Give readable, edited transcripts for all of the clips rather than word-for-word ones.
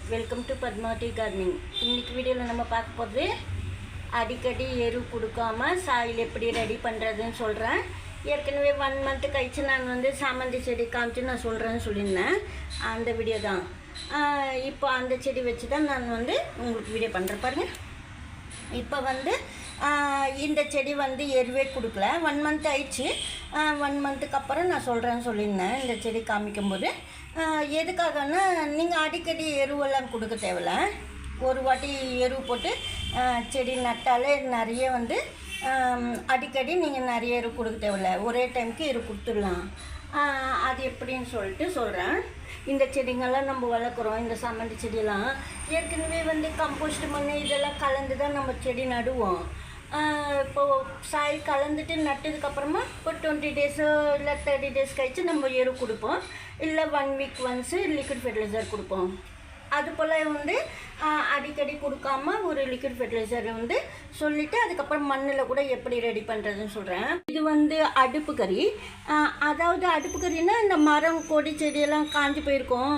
Welcome to Padmavathi gardening. இன்னைக்கு வீடியோவில் நம்ம பார்க்க போகிறது அடிக்கடி எரு கொடுக்காம சாயில் எப்படி ரெடி பண்ணுறதுன்னு சொல்கிறேன். ஏற்கனவே 1 மந்த் கழிச்சு நான் சாமந்தி செடி காமிச்சு நான் சொல்கிறேன்னு சொல்லியிருந்தேன். அந்த வீடியோ தான். இப்போ அந்த செடி வச்சு தான் நான் உங்களுக்கு வீடியோ பண்ணுறேன் பாருங்கள். இப்போ இந்த செடி எருவே கொடுக்கல, 1 மந்த் ஆயிடுச்சு. 1 மந்த்துக்கு அப்புறம் நான் சொல்கிறேன்னு சொல்லியிருந்தேன். இந்த செடி காமிக்கும்போது எதுக்காகன்னா, நீங்கள் அடிக்கடி எருவெல்லாம் கொடுக்க தேவையில்ல. ஒரு வாட்டி எரு போட்டு செடி நட்டாலே நிறைய அடிக்கடி நீங்கள் நிறைய எரு கொடுக்க தேவையில்ல, ஒரே டைமுக்கு எரு கொடுத்துடலாம். அது எப்படின்னு சொல்லிட்டு சொல்கிறேன். இந்த செடிங்கெல்லாம் நம்ம வளர்க்குறோம். இந்த சாமந்தி செடியெல்லாம் ஏற்கனவே கம்போஸ்ட் மண் இதெல்லாம் கலந்து தான் நம்ம செடி நடுவோம். இப்போது சாயில் கலந்துட்டு நட்டதுக்கப்புறமா ஒரு 20 டேஸோ இல்லை 30 டேஸ் கழிச்சு நம்ம எரு கொடுப்போம். இல்லை 1 வீக் ஒன்ஸு லிக்விட் ஃபெர்டிலைசர் கொடுப்போம். அது போல் அடிக்கடி கொடுக்காம ஒரு லிக்விட் ஃபெர்டிலைசர் சொல்லிவிட்டு அதுக்கப்புறம் மண்ணில் கூட எப்படி ரெடி பண்ணுறதுன்னு சொல்கிறேன். இது அடுப்பு கறி. அதாவது அடுப்பு கறின்னா இந்த மரம் கொடி செடியெல்லாம் காஞ்சி போயிருக்கோம்.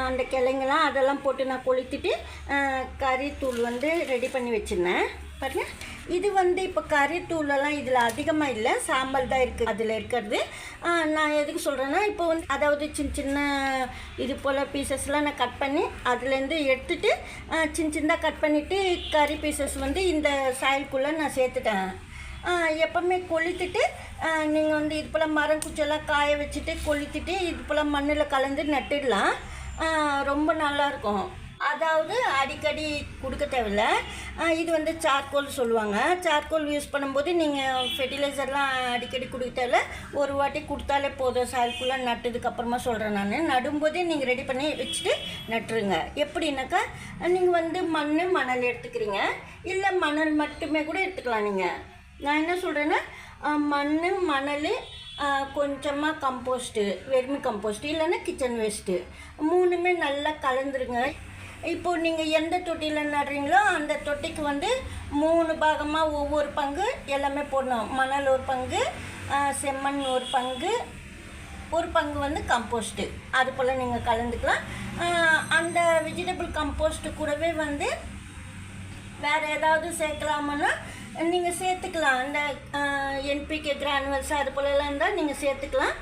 அந்த கிளைங்கெல்லாம் அதெல்லாம் போட்டு நான் கொளுத்திட்டு கறித்தூள் ரெடி பண்ணி வச்சுருந்தேன் பாருங்கள். இது இப்போ கறித்தூளெல்லாம் இதில் அதிகமாக இல்லை, சாம்பல் தான் இருக்குது அதில் இருக்கிறது. நான் எதுக்கு சொல்கிறேன்னா, இப்போ அதாவது சின்ன சின்ன இது போல் பீசஸ்லாம் நான் கட் பண்ணி அதுலேருந்து எடுத்துகிட்டு சின்ன சின்னதாக கட் பண்ணிவிட்டு கறி பீசஸ் இந்த சாயலுக்குள்ளே நான் சேர்த்துட்டேன். எப்போவுமே கொளுத்துட்டு நீங்கள் இது போல் மரம் குச்செல்லாம் காய வச்சுட்டு கொளுத்திட்டு இது போல் மண்ணில் கலந்து நட்டுடலாம். ரொம்ப நல்லாயிருக்கும். அதாவது அடிக்கடி கொடுக்க தேவையில்ல. இது சார்கோல் சொல்லுவாங்க. சார்கோல் யூஸ் பண்ணும்போது நீங்கள் ஃபெர்டிலைசர்லாம் அடிக்கடி கொடுக்க தேவையில்ல, ஒரு வாட்டி கொடுத்தாலே போதும். சாயலுக்குள்ளே நட்டதுக்கப்புறமா சொல்கிறேன். நான் நடும்போதே நீங்கள் ரெடி பண்ணி வச்சுட்டு நட்டுருங்க. எப்படின்னாக்கா, நீங்கள் மணல் எடுத்துக்கிறீங்க, இல்லை மணல் மட்டுமே கூட எடுத்துக்கலாம். நான் என்ன சொல்கிறேன்னா, மணல் கொஞ்சமாக கம்போஸ்ட்டு, வெர்மி கம்போஸ்ட்டு இல்லைன்னா கிச்சன் வேஸ்ட்டு 3மே நல்லா கலந்துருங்க. இப்போது நீங்கள் எந்த தொட்டியில் நடுறீங்களோ அந்த தொட்டிக்கு 3 பாகமாக ஒவ்வொரு பங்கு எல்லாமே போடணும். மணல் ஒரு பங்கு, செம்மண் ஒரு பங்கு, ஒரு பங்கு கம்போஸ்ட்டு. அது போல் நீங்கள் கலந்துக்கலாம். அந்த வெஜிடபிள் கம்போஸ்ட்டு கூடவே வேறு ஏதாவது சேர்க்கலாமன்னா நீங்கள் சேர்த்துக்கலாம். இந்த என்பிகே கிரானுவல்ஸ் அது போலலாம் இருந்தால் நீங்கள் சேர்த்துக்கலாம்.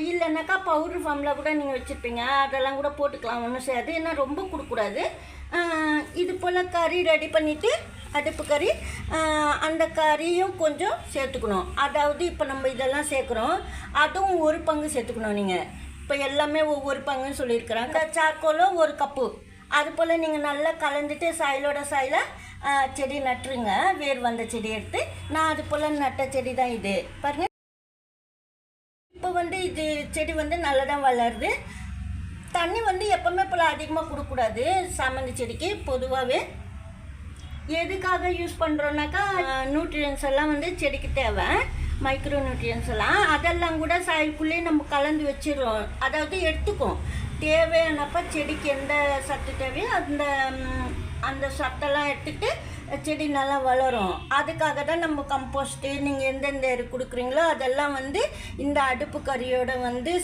இல்லைனாக்கா பவுட்ரு ஃபார்மில் கூட நீங்கள் வச்சுருப்பீங்க, அதெல்லாம் கூட போட்டுக்கலாம். ஒன்றும் செய்யாது, ஏன்னா ரொம்ப கொடுக்கூடாது. இது போல் கறி ரெடி பண்ணிவிட்டு அடுப்பு கறி அந்த கறியும் கொஞ்சம் சேர்த்துக்கணும். அதாவது இப்போ நம்ம இதெல்லாம் சேர்க்குறோம், அதுவும் ஒரு பங்கு சேர்த்துக்கணும். நீங்கள் இப்போ எல்லாமே ஒவ்வொரு பங்குன்னு சொல்லியிருக்கிறேன். சார்கோலும் 1 கப்பு. அது போல் நீங்கள் நல்லா கலந்துட்டு சாயிலோட சாயில செடி நட்டுருங்க. வேர் வந்த செடி எடுத்து நான் அது போல் நட்ட செடி தான் இது பாருங்கள். இப்போ இது செடி நல்லா தான் வளருது. தண்ணி எப்போவுமே போல் அதிகமாக கொடுக்கக்கூடாது சாமந்தி செடிக்கு. பொதுவாகவே எதுக்காக யூஸ் பண்ணுறோன்னாக்கா, நியூட்ரியன்ஸ் எல்லாம் செடிக்கு தேவை, மைக்ரோ நியூட்ரியன்ஸ் எல்லாம். அதெல்லாம் கூட சாயலுக்குள்ளேயே நம்ம கலந்து வச்சிடுறோம். அதாவது எடுத்துக்கும் தேவையானப்போ செடிக்கு எந்த சத்து தேவையோ அந்த சத்தெல்லாம் எடுத்துக்கிட்டு செடி நல்லா வளரும். அதுக்காக தான் நம்ம கம்போஸ்ட்டு நீங்கள் எந்தெந்த எரு கொடுக்குறீங்களோ அதெல்லாம் இந்த அடுப்பு கறியோட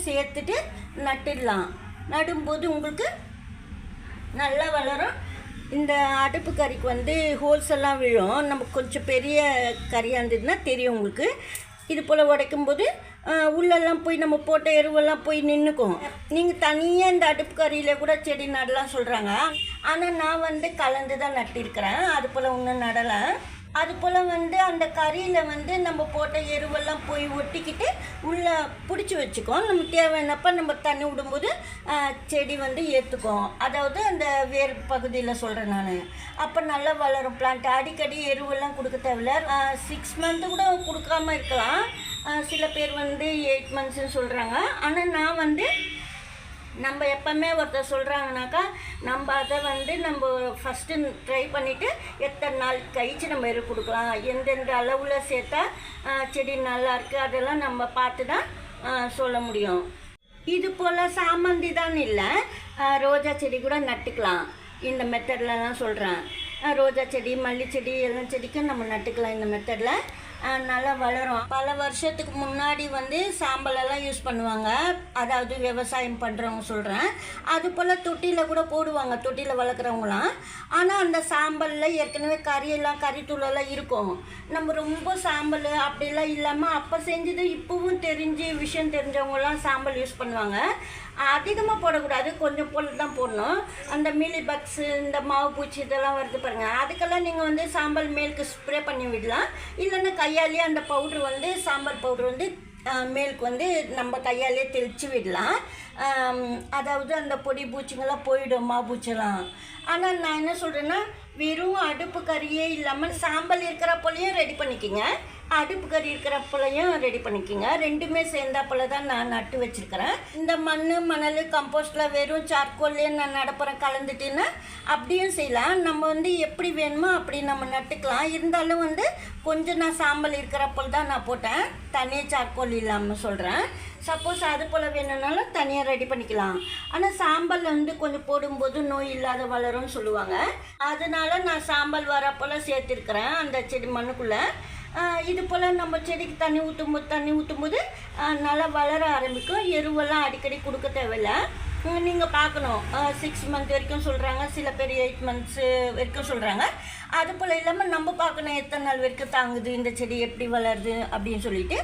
சேர்த்துட்டு நட்டுடலாம். நடும்போது உங்களுக்கு நல்லா வளரும். இந்த அடுப்பு கறிக்கு ஹோல்ஸ் எல்லாம் விழும். நம்ம கொஞ்சம் பெரிய கறியாக இருந்ததுன்னா தெரியும் உங்களுக்கு. இது போல் உடைக்கும்போது உள்ளெல்லாம் போய் நம்ம போட்ட எருவெல்லாம் போய் நின்றுக்கும். நீங்கள் தனியாக இந்த அடுப்பு கறியில் கூட செடி நடலாம் சொல்கிறாங்க. ஆனால் நான் கலந்து தான் நட்டிருக்கிறேன். அது போல் ஒன்றும் நடலை. அது போல் அந்த கறியில் நம்ம போட்ட எருவெல்லாம் போய் ஒட்டிக்கிட்டு உள்ளே பிடிச்சி வச்சுக்கோம். நம்ம தேவையானப்போ நம்ம தண்ணி விடும்போது செடி ஏற்றுக்கும். அதாவது அந்த வேர் பகுதியில் சொல்கிறேன் நான். அப்போ நல்லா வளரும் பிளான்ட். அடிக்கடி எருவெல்லாம் கொடுக்க தேவையில்ல. 6 மந்த்து கூட கொடுக்காமல் இருக்கலாம். சில பேர் 8 மந்த்ஸ்ன்னு சொல்கிறாங்க. ஆனால் நான் நம்ம எப்போவுமே ஒருத்தர் சொல்கிறாங்கனாக்கா, நம்ம அதை நம்ம ஃபஸ்ட்டு ட்ரை பண்ணிவிட்டு எத்தனை நாள் கழிச்சு நம்ம எரு கொடுக்கலாம், எந்தெந்த அளவில் சேர்த்தா செடி நல்லாயிருக்கு, அதெல்லாம் நம்ம பார்த்து தான் சொல்ல முடியும். இது போல் சாமந்தி தான் இல்லை, ரோஜா செடி கூட நட்டுக்கலாம். இந்த மெத்தட்லலாம் சொல்கிறேன். ரோஜா செடி, மல்லி செடி, எல்லாம் செடிக்கும் நம்ம நட்டுக்கலாம் இந்த மெத்தடில். நல்லா வளரும். பல வருஷத்துக்கு முன்னாடி வந்து சாம்பலெல்லாம் யூஸ் பண்ணுவாங்க, அதாவது விவசாயம் பண்ணுறவங்க சொல்கிறேன். அது போல் தொட்டியில் கூட போடுவாங்க, தொட்டியில் வளர்க்குறவங்களாம். ஆனால் அந்த சாம்பலில் ஏற்கனவே கறித்தூளெல்லாம் இருக்கும். நம்ம ரொம்ப சாம்பல் அப்படிலாம் இல்லாமல் அப்போ செஞ்சது இப்போவும் விஷயம் தெரிஞ்சவங்களாம் சாம்பல் யூஸ் பண்ணுவாங்க. அதிகமாக போடக்கூடாது, கொஞ்சம் பொருள் தான் போடணும். அந்த மீலி பக்ஸு, இந்த மாவு பூச்சி இதெல்லாம் வருது பாருங்கள், அதுக்கெல்லாம் நீங்கள் வந்து சாம்பல் மேலுக்கு ஸ்ப்ரே பண்ணி விடலாம். இல்லைன்னா கையாலேயே அந்த பவுட்ரு வந்து சாம்பல் பவுட்ரு வந்து மேலுக்கு வந்து நம்ம கையாலே தெளித்து விடலாம். அதாவது அந்த பொடி பூச்சிங்கெல்லாம் போயிடும், மாவு பூச்செல்லாம். ஆனால் நான் என்ன சொல்கிறேன்னா, வெறும் அடுப்பு கறியே இல்லாமல் சாம்பல் இருக்கிறப்போலையும் ரெடி பண்ணிக்கிங்க, அடுப்பு கறி இருக்கிறப்போலையும் ரெடி பண்ணிக்கிங்க. ரெண்டுமே சேர்ந்தாப்போல தான் நான் நட்டு வச்சுருக்கிறேன். இந்த மணல் கம்போஸ்டில் வெறும் சார்கோல்லே நான் நடப்புறேன் கலந்துட்டேன்னா அப்படியும் செய்யலாம். நம்ம வந்து எப்படி வேணுமோ அப்படி நம்ம நட்டுக்கலாம். இருந்தாலும் வந்து கொஞ்சம் நான் சாம்பல் இருக்கிறப்போல் தான் நான் போட்டேன், தனியாக சார்கோல் இல்லாமல் சொல்கிறேன். சப்போஸ் அது போல் வேணும்னாலும் தனியாக ரெடி பண்ணிக்கலாம். ஆனால் சாம்பல் வந்து கொஞ்சம் போடும்போது நோய் இல்லாத வளரும்னு சொல்லுவாங்க. அதனால நான் சாம்பல் வரப்போல் சேர்த்துருக்குறேன் அந்த செடி மண்ணுக்குள்ளே. இது போல் நம்ம செடிக்கு தண்ணி ஊற்றும்போது நல்லா வளர ஆரம்பிக்கும். எருவெல்லாம் அடிக்கடி கொடுக்க தேவையில்லை. நீங்கள் பார்க்கணும், 6 மந்த் வரைக்கும் சொல்கிறாங்க, சில பேர் 8 மந்த்ஸு வரைக்கும் சொல்கிறாங்க. அது போல் இல்லாமல் நம்ம பார்க்கணும் எத்தனை நாள் வரைக்கும் தாங்குது இந்த செடி, எப்படி வளருது அப்படின்னு சொல்லிட்டு.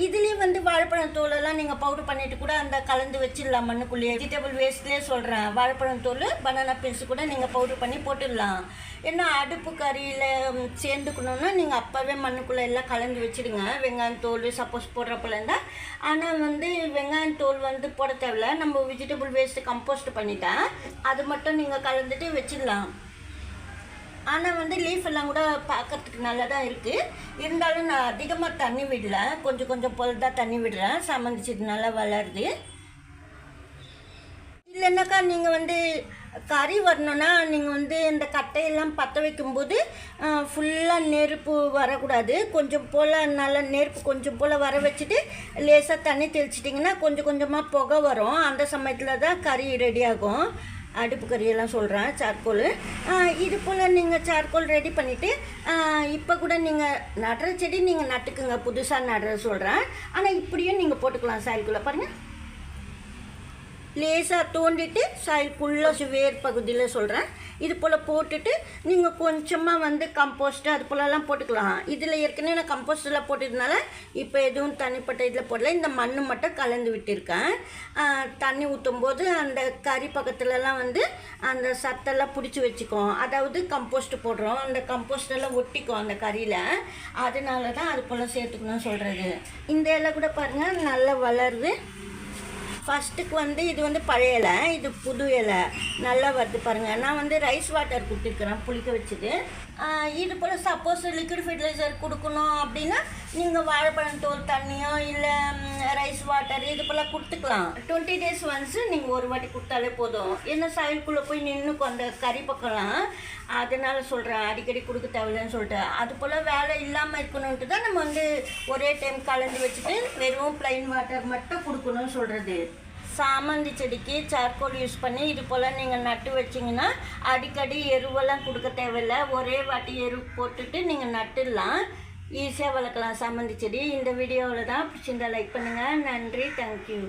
இதுலேயும் வந்து வாழைப்பழம் தோலெல்லாம் நீங்கள் பவுடர் பண்ணிவிட்டு கூட அந்த கலந்து வச்சிடலாம் மண்ணுக்குள்ளேயே. வெஜிடபிள் வேஸ்ட்லேயே சொல்கிறேன், வாழைப்பழம் தோல், பனானா பீன்ஸ் கூட நீங்கள் பவுடர் பண்ணி போட்டுடலாம். ஏன்னா அடுப்பு கறியில் சேர்ந்துக்கணுன்னா நீங்கள் அப்போவே மண்ணுக்குள்ளே எல்லாம் கலந்து வச்சுடுங்க. வெங்காயம் தோல் சப்போஸ் போடுறப்பல இருந்தால். ஆனால் வந்து வெங்காயம் தோல் வந்து போட தேவையில்ல, நம்ம வெஜிடபிள் வேஸ்ட்டு கம்போஸ்ட் பண்ணிட்டா அது மட்டும் நீங்கள் கலந்துட்டு வச்சிடலாம். ஆனால் வந்து லீஃப் எல்லாம் கூட பார்க்கறதுக்கு நல்லா தான் இருக்குது. இருந்தாலும் நான் அதிகமாக தண்ணி விடல, கொஞ்சம் போல் தான் தண்ணி விடுறேன். சாமந்தி செடி நல்லா வளருது. இல்லைன்னாக்கா நீங்கள் வந்து கறி வரணுன்னா நீங்கள் வந்து இந்த கட்டையெல்லாம் பற்ற வைக்கும்போது ஃபுல்லாக நெருப்பு வரக்கூடாது. கொஞ்சம் போல் நல்லா நெருப்பு கொஞ்சம் போல் வர வச்சுட்டு லேசாக தண்ணி தெளிச்சிட்டிங்கன்னா கொஞ்சமாக புகை வரும். அந்த சமயத்தில் தான் கறி ரெடி ஆகும். அடுப்பு கறியெல்லாம் சொல்கிறேன், சார்கோல். இது போல் நீங்கள் சார்கோல் ரெடி பண்ணிவிட்டு இப்போ கூட நீங்கள் நடுற செடி நீங்கள் நட்டுக்குங்க, புதுசாக நடுற சொல்கிறேன். ஆனால் இப்படியும் நீங்கள் போட்டுக்கலாம் சாயில்குள்ளே. பாருங்கள், லேசாக தோண்டிட்டு சாயில்குள்ளே வேர் பகுதியில் சொல்கிறேன். இது போல் போட்டுட்டு நீங்கள் கொஞ்சமாக வந்து கம்போஸ்ட்டு அது போலலாம் போட்டுக்கலாம். இதில் ஏற்கனவே நான் கம்போஸ்டெல்லாம் போட்டதுனால இப்போ எதுவும் தனிப்பட்ட இதில் போடல, இந்த மண் மட்டும் கலந்து விட்டுருக்கேன். தண்ணி ஊற்றும் போது அந்த கறி பக்கத்துலலாம் வந்து அந்த சத்தெல்லாம் பிடிச்சி வச்சுக்கும். அதாவது கம்போஸ்ட்டு போடுறோம், அந்த கம்போஸ்டெல்லாம் ஒட்டிக்கும் அந்த கறியில். அதனால தான் அது போல் சேர்த்துக்கணும்னு சொல்கிறது. இந்த இலை கூட பாருங்கள் நல்லா வளருது. ஃபஸ்ட்டுக்கு வந்து இது வந்து பழைய இலை, இது புது இலை நல்லா வருது பாருங்கள். நான் வந்து ரைஸ் வாட்டர் கொடுத்துருக்குறேன் புளிக்க வச்சுட்டு. இது போல் சப்போஸ் லிக்விட் ஃபெர்டிலைசர் கொடுக்கணும் அப்படின்னா நீங்கள் வாழைப்பழம் தோல் தண்ணியோ இல்லை ரைஸ் வாட்டர் இது போல் கொடுத்துக்கலாம். 20 days ஒன்ஸு நீங்கள் ஒரு வாட்டி கொடுத்தாலே போதும். ஏன்னா சாயில்குள்ளே போய் நின்றுக்கும் அந்த கறி பக்கம்லாம். அதனால் சொல்கிறேன், அடிக்கடி கொடுக்க தேவையில்லைன்னு சொல்லிட்டு. அது போல் வேலை இல்லாமல் இருக்கணுன்ட்டு தான் நம்ம வந்து ஒரே டைம் கலந்து வச்சுட்டு வெறும் ப்ளைன் வாட்டர் மட்டும் கொடுக்கணும்னு சொல்கிறது. சாமந்தி செடிக்கு சார்கோல் யூஸ் பண்ணி இது போல் நீங்கள் நட்டு வச்சிங்கன்னா அடிக்கடி எருவெல்லாம் கொடுக்க தேவையில்லை. ஒரே வாட்டி எரு போட்டுட்டு நீங்கள் நட்டுடலாம், ஈஸியாக வளர்க்கலாம் சாமந்தி செடி. இந்த வீடியோவில் தான் பிடிச்சிருந்தா லைக் பண்ணுங்கள். நன்றி, தேங்க்யூ.